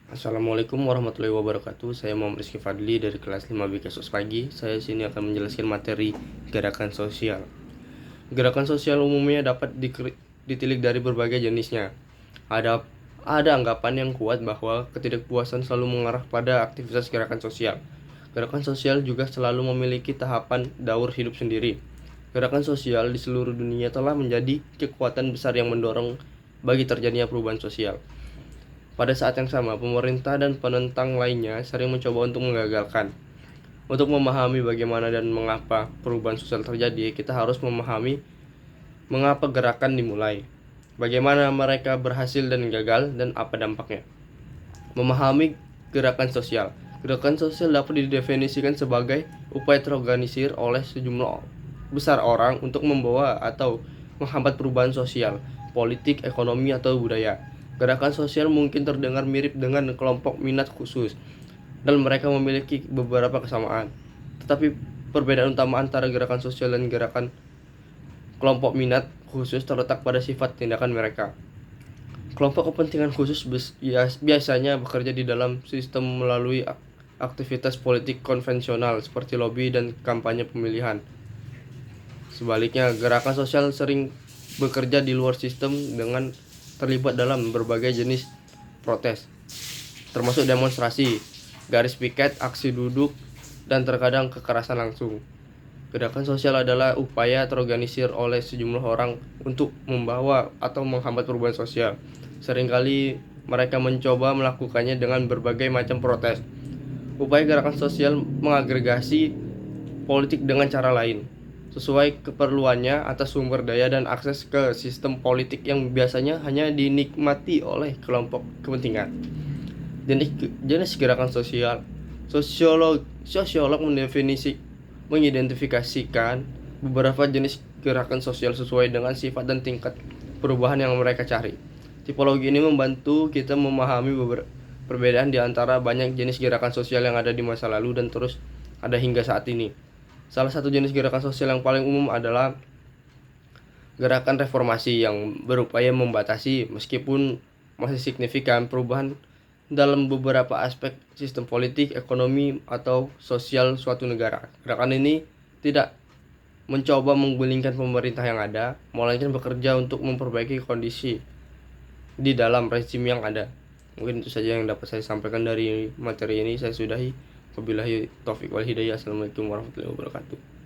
Assalamualaikum warahmatullahi wabarakatuh. Saya Muhammad Rizky Fadli dari kelas 5 BKSOS Pagi. Saya sini akan menjelaskan materi gerakan sosial. Gerakan sosial umumnya dapat ditilik dari berbagai jenisnya. Ada anggapan yang kuat bahwa ketidakpuasan selalu mengarah pada aktivitas gerakan sosial. Gerakan sosial juga selalu memiliki tahapan daur hidup sendiri. Gerakan sosial di seluruh dunia telah menjadi kekuatan besar yang mendorong bagi terjadinya perubahan sosial. Pada saat yang sama, pemerintah dan penentang lainnya sering mencoba untuk menggagalkan. Untuk memahami bagaimana dan mengapa perubahan sosial terjadi, kita harus memahami mengapa gerakan dimulai, bagaimana mereka berhasil dan gagal, dan apa dampaknya. Memahami gerakan sosial. Gerakan sosial dapat didefinisikan sebagai upaya terorganisir oleh sejumlah besar orang untuk membawa atau menghambat perubahan sosial, politik, ekonomi, atau budaya. Gerakan sosial mungkin terdengar mirip dengan kelompok minat khusus, dan mereka memiliki beberapa kesamaan. Tetapi perbedaan utama antara gerakan sosial dan gerakan kelompok minat khusus terletak pada sifat tindakan mereka. Kelompok kepentingan khusus biasanya bekerja di dalam sistem melalui aktivitas politik konvensional seperti lobby dan kampanye pemilihan. Sebaliknya, gerakan sosial sering bekerja di luar sistem dengan terlibat dalam berbagai jenis protes, termasuk demonstrasi, garis piket, aksi duduk, dan terkadang kekerasan langsung. Gerakan sosial adalah upaya terorganisir oleh sejumlah orang untuk membawa atau menghambat perubahan sosial. Seringkali mereka mencoba melakukannya dengan berbagai macam protes. Upaya gerakan sosial mengagregasi politik dengan cara lain, sesuai keperluannya atas sumber daya dan akses ke sistem politik yang biasanya hanya dinikmati oleh kelompok kepentingan. Jenis gerakan sosial. Sosiolog mengidentifikasikan beberapa jenis gerakan sosial sesuai dengan sifat dan tingkat perubahan yang mereka cari. Tipologi ini membantu kita memahami perbedaan di antara banyak jenis gerakan sosial yang ada di masa lalu dan terus ada hingga saat ini. Salah satu jenis gerakan sosial yang paling umum adalah gerakan reformasi yang berupaya membatasi, meskipun masih signifikan, perubahan dalam beberapa aspek sistem politik, ekonomi, atau sosial suatu negara. Gerakan ini tidak mencoba menggulingkan pemerintah yang ada, melainkan bekerja untuk memperbaiki kondisi di dalam rezim yang ada. Mungkin itu saja yang dapat saya sampaikan dari materi ini. Saya sudahi. Wabillahi taufiq wal hidayah. Assalamualaikum warahmatullahi wabarakatuh.